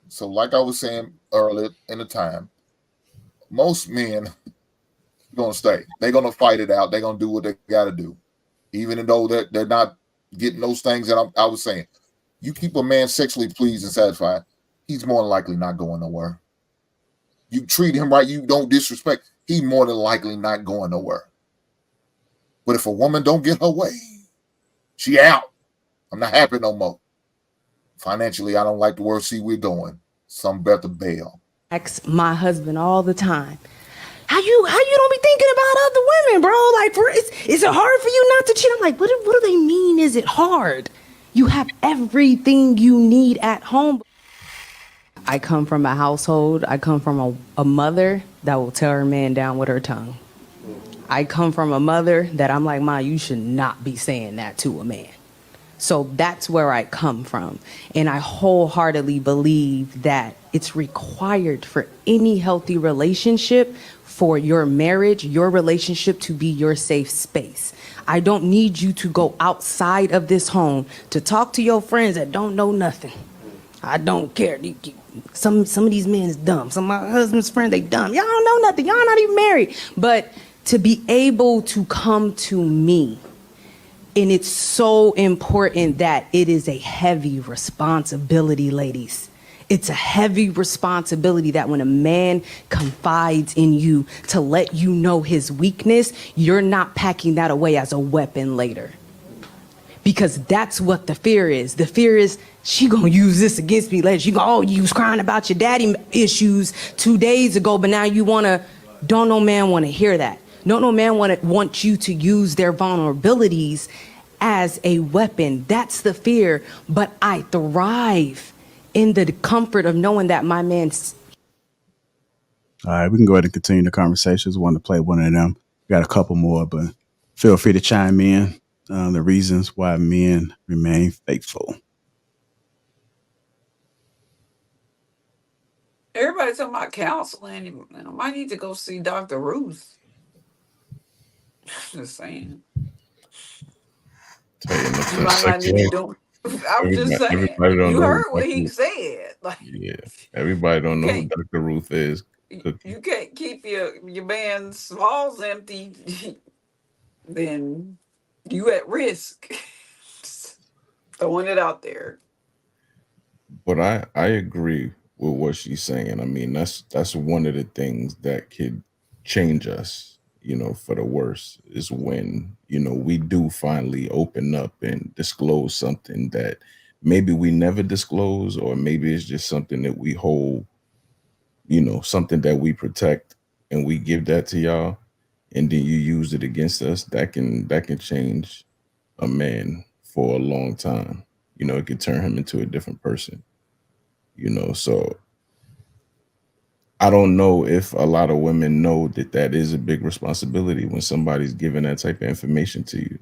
So, like I was saying earlier in the time, most men gonna stay. They're gonna fight it out. They're gonna do what they got to do, even though they're not getting those things that I was saying. You keep a man sexually pleased and satisfied, he's more than likely not going nowhere. You treat him right, you don't disrespect, he more than likely not going nowhere. But if a woman don't get her way, she out. I'm not happy no more. Financially, I don't like the word see we're going. Some better bail. Ask my husband all the time. How you don't be thinking about other women, bro? Like, is it hard for you not to cheat? I'm like, what do they mean? Is it hard? You have everything you need at home. I come from a household. I come from a mother that will tear her man down with her tongue. I come from a mother that I'm like, Ma, you should not be saying that to a man. So that's where I come from. And I wholeheartedly believe that it's required for any healthy relationship, for your marriage, your relationship to be your safe space. I don't need you to go outside of this home to talk to your friends that don't know nothing. I don't care. Some of these men is dumb. Some of my husband's friends, they dumb. Y'all don't know nothing. Y'all not even married. But to be able to come to me, and it's so important that it is a heavy responsibility, ladies. It's a heavy responsibility that when a man confides in you to let you know his weakness, you're not packing that away as a weapon later. Because that's what the fear is. The fear is she gonna use this against me later. She go, oh, you was crying about your daddy issues 2 days ago, but now you don't no man wanna hear that. No man want you to use their vulnerabilities as a weapon. That's the fear. But I thrive in the comfort of knowing that my man's. All right, we can go ahead and continue the conversations. Want to play one of them? We got a couple more, but feel free to chime in. The reasons why men remain faithful. Everybody's talking about counseling. You might need to go see Dr. Ruth. Just saying. You might not need to do. I'm just saying. Everybody don't You know. heard what he said. Like, Yeah, everybody don't know who Dr. Ruth is. You can't keep your man's smalls empty. Then you at risk. Throwing it out there. But I agree with what she's saying. I mean, that's one of the things that could change us, for the worse, is when, we do finally open up and disclose something that maybe we never disclose, or maybe it's just something that we hold, something that we protect, and we give that to y'all, and then you use it against us. That can change a man for a long time. It could turn him into a different person. So I don't know if a lot of women know that is a big responsibility when somebody's giving that type of information to you.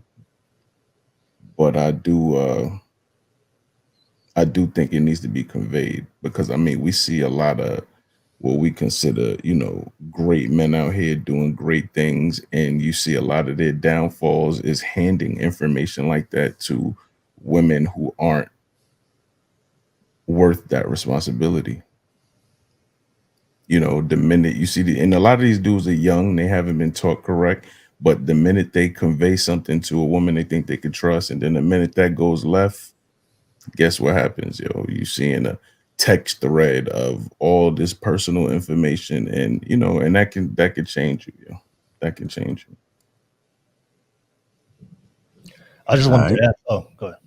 But I do think it needs to be conveyed, because I mean, we see a lot of what we consider, great men out here doing great things, and you see a lot of their downfalls is handing information like that to women who aren't worth that responsibility. The minute you see and a lot of these dudes are young, they haven't been taught correct, but the minute they convey something to a woman they think they could trust, and then the minute that goes left, guess what happens? You seeing a text thread of all this personal information, and and that can change you. That can change you. I just wanted to add. Oh, go ahead.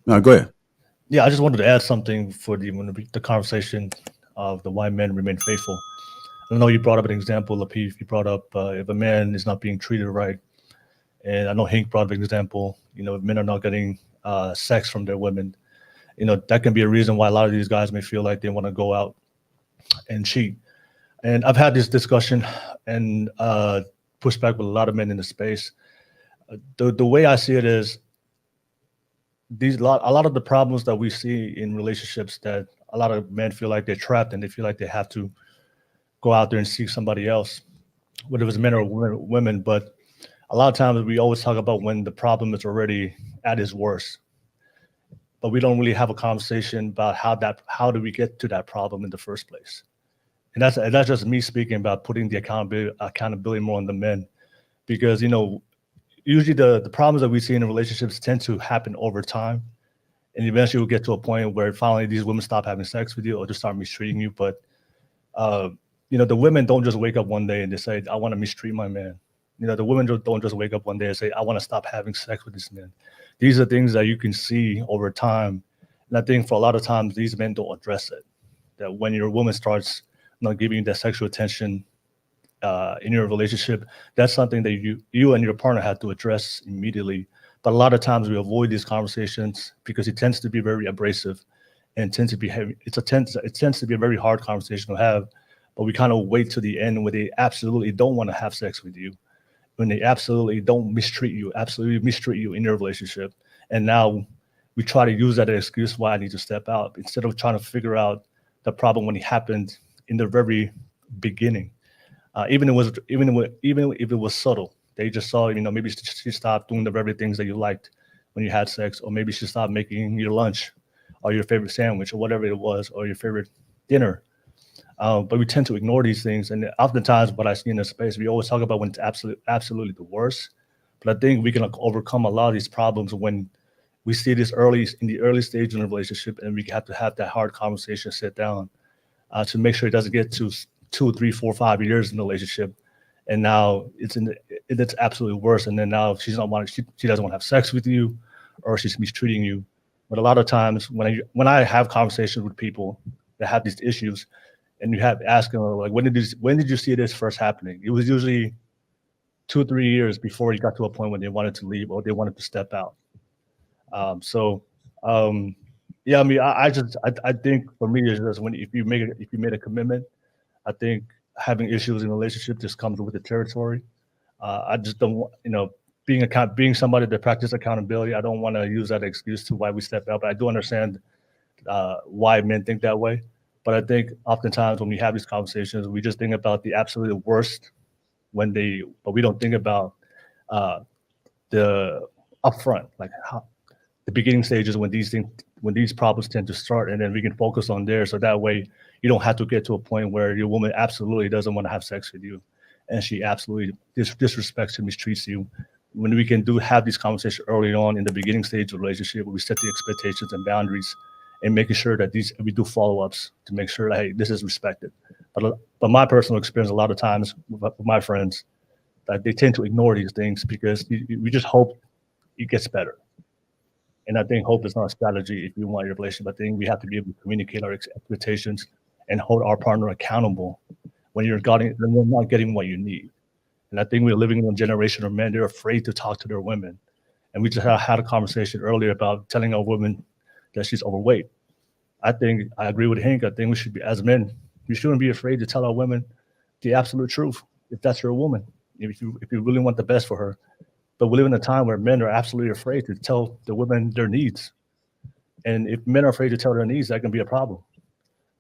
No, go ahead. Yeah, I just wanted to add something for the conversation of the why men remain faithful. I know you brought up an example, Lapeef. You brought up if a man is not being treated right, and I know Hank brought up an example. If men are not getting sex from their women, that can be a reason why a lot of these guys may feel like they want to go out and cheat. And I've had this discussion and pushback with a lot of men in the space. The way I see it is, a lot of the problems that we see in relationships, that a lot of men feel like they're trapped and they feel like they have to go out there and seek somebody else, whether it's men or women. But a lot of times we always talk about when the problem is already at its worst. but we don't really have a conversation about how do we get to that problem in the first place. And that's just me speaking about putting the accountability more on the men, because usually the problems that we see in the relationships tend to happen over time, and eventually we'll get to a point where finally these women stop having sex with you or just start mistreating you. But the women don't just wake up one day and they say, I want to mistreat my man. The women don't just wake up one day and say, I want to stop having sex with this man. These are things that you can see over time. And I think for a lot of times, these men don't address it. That when your woman starts not giving you that sexual attention in your relationship, that's something that you and your partner have to address immediately. But a lot of times we avoid these conversations because it tends to be very abrasive and tends to be heavy. It tends to be a very hard conversation to have, but we kind of wait to the end where they absolutely don't want to have sex with you, when they absolutely don't mistreat you in your relationship. And now we try to use that as an excuse why I need to step out, instead of trying to figure out the problem when it happened in the very beginning. Even if it was subtle, they just saw, maybe she stopped doing the very things that you liked when you had sex, or maybe she stopped making your lunch or your favorite sandwich or whatever it was, or your favorite dinner. But we tend to ignore these things. And oftentimes what I see in this space, we always talk about when it's absolutely the worst. But I think we can overcome a lot of these problems when we see this in the early stage in a relationship, and we have to have that hard conversation, sit down to make sure it doesn't get to 2, 3, 4, 5 years in the relationship. And now it's absolutely worse. And then now she doesn't want to have sex with you, or she's mistreating you. But a lot of times when I have conversations with people that have these issues, and you have asking like, when did you see this first happening? It was usually 2 or 3 years before you got to a point when they wanted to leave or they wanted to step out. Yeah, I mean, I think for me it's just if you made a commitment, I think having issues in a relationship just comes with the territory. I just don't want, being somebody that practices accountability, I don't want to use that excuse to why we step out. But I do understand why men think that way. But I think oftentimes when we have these conversations, we just think about the absolute worst but we don't think about the upfront, like how the beginning stages when these problems tend to start, and then we can focus on there. So that way you don't have to get to a point where your woman absolutely doesn't want to have sex with you, and she absolutely disrespects and mistreats you. When we can have these conversations early on in the beginning stage of the relationship, where we set the expectations and boundaries, and making sure that we do follow-ups to make sure that, hey, this is respected. But my personal experience, a lot of times with my friends, that they tend to ignore these things because we just hope it gets better. And I think hope is not a strategy if you want your relationship. I think we have to be able to communicate our expectations and hold our partner accountable when you're not getting what you need. And I think we're living in a generation of men, they're afraid to talk to their women. And we just had a conversation earlier about telling our women that she's overweight. I think I agree with Hank. I think we should be, as men, we shouldn't be afraid to tell our women the absolute truth if that's your woman, if you really want the best for her. But we live in a time where men are absolutely afraid to tell the women their needs. And if men are afraid to tell their needs, that can be a problem.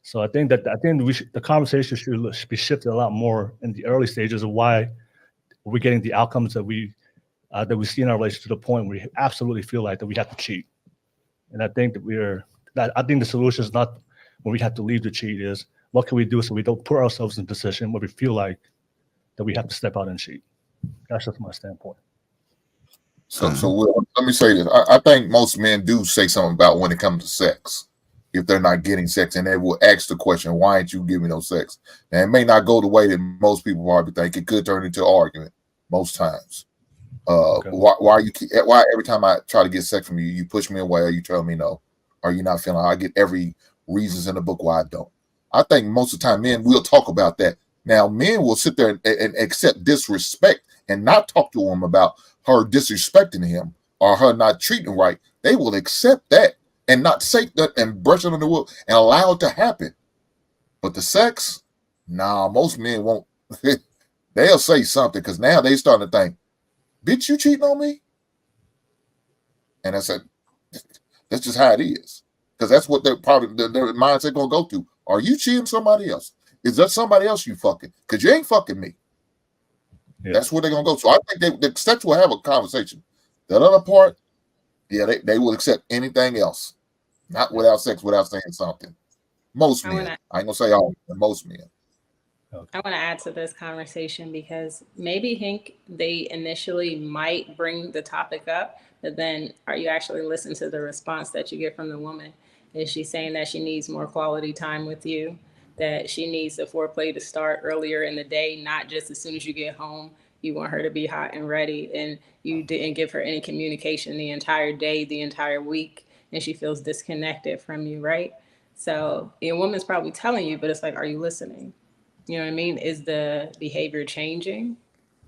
So I think the conversation should be shifted a lot more in the early stages of why we're getting the outcomes that we see in our relationship, to the point where we absolutely feel like that we have to cheat. And I think I think the solution is not when we have to leave the cheat, is what can we do so we don't put ourselves in a position where we feel like that we have to step out and cheat. That's just my standpoint. So Will, let me say this. I think most men do say something about when it comes to sex, if they're not getting sex, and they will ask the question, why ain't you giving no sex? Now, it may not go the way that most people probably think. It could turn into an argument most times. Okay. Why every time I try to get sex from you, you push me away, or you tell me no, or you're not feeling? I get every reasons in the book why I don't. I think most of the time men will talk about that. Now, men will sit there and accept disrespect and not talk to him about her disrespecting him or her not treating him right. They will accept that and not say that and brush it under the wood and allow it to happen. But the sex, most men won't. They'll say something because now they starting to think, bitch, you cheating on me? And I said, that's just how it is. Because that's what their mindset gonna go to. Are you cheating somebody else? Is there somebody else you fucking? Because you ain't fucking me. Yeah. That's where they're gonna go. So I think the sex will have a conversation. That other part, yeah, they will accept anything else. Not without sex, without saying something. Most I men. wanna I ain't gonna say all, but most men. I want to add to this conversation because maybe Hank, they initially might bring the topic up, but then are you actually listening to the response that you get from the woman? Is she saying that she needs more quality time with you? That she needs the foreplay to start earlier in the day, not just as soon as you get home. You want her to be hot and ready, and you didn't give her any communication the entire day, the entire week, and she feels disconnected from you, right? So your woman's probably telling you, but it's like, are you listening? You know what I mean? Is the behavior changing?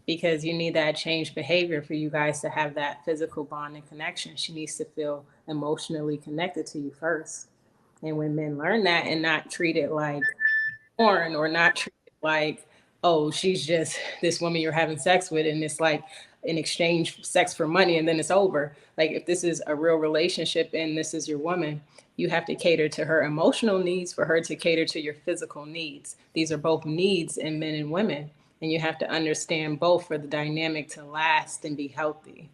Because you need that changed behavior for you guys to have that physical bond and connection. She needs to feel emotionally connected to you first. And when men learn that and not treat it like porn or not treat it like, oh, she's just this woman you're having sex with and it's like in exchange sex for money and then it's over. Like if this is a real relationship and this is your woman, you have to cater to her emotional needs for her to cater to your physical needs. These are both needs in men and women. And you have to understand both for the dynamic to last and be healthy.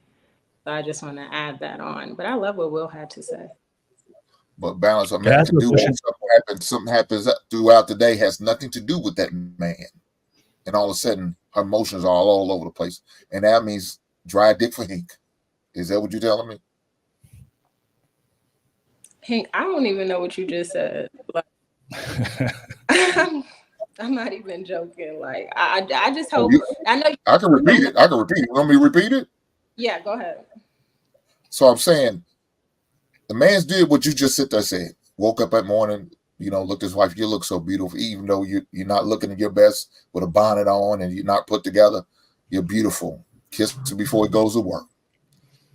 So I just want to add that on. But I love what Will had to say. But balance a Can I man ask can you a do question? something happens throughout the day has nothing to do with that man. And all of a sudden her emotions are all over the place. And that means dry dick for Hank. Is that what you're telling me? Hank, I don't even know what you just said. Like, I'm not even joking. Like I just Oh, hope I know you I can repeat don't. it. I can repeat it. You want me to repeat it? Yeah, go ahead. So I'm saying the man's did what you just sit there said. Woke up that morning, looked at his wife. You look so beautiful, even though you're not looking at your best with a bonnet on and you're not put together. You're beautiful. Kiss her before he goes to work.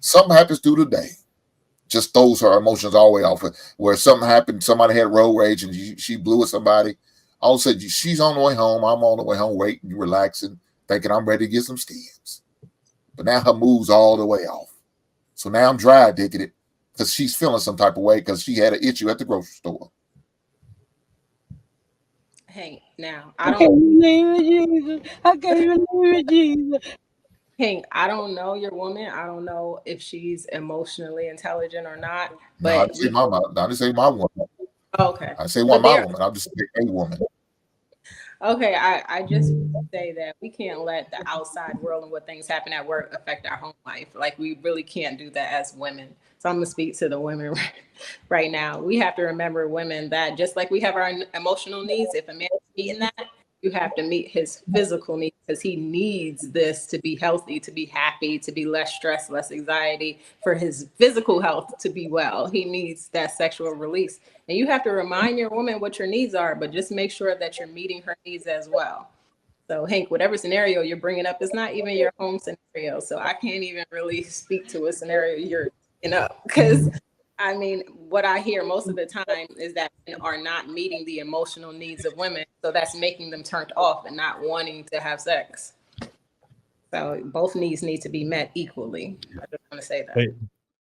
Something happens through the day, just throws her emotions all the way off. Where something happened, somebody had road rage and she blew at somebody. All of a sudden, she's on the way home. I'm on the way home, waiting, relaxing, thinking I'm ready to get some skins. But now her mood's all the way off. So now I'm dry dicking it because she's feeling some type of way because she had an issue at the grocery store. Hank, now I can't believe it, Jesus. I can't believe it, Jesus. Hank, I don't know your woman. I don't know if she's emotionally intelligent or not. No, I But didn't say my mom. I didn't say my woman. okay. I say one But my there woman. I'm just saying a woman. Okay, I just say that we can't let the outside world and what things happen at work affect our home life. Like we really can't do that as women. So I'm gonna speak to the women right now. We have to remember women that just like we have our emotional needs, if a man is meeting that, you have to meet his physical needs because he needs this to be healthy, to be happy, to be less stress, less anxiety, for his physical health to be well. He needs that sexual release. And you have to remind your woman what your needs are, but just make sure that you're meeting her needs as well. So, Hank, whatever scenario you're bringing up is not even your home scenario. So, I can't even really speak to a scenario you're bringing up because I mean, what I hear most of the time is that men are not meeting the emotional needs of women. So, that's making them turned off and not wanting to have sex. So, both needs need to be met equally. I just want to say that. Hey,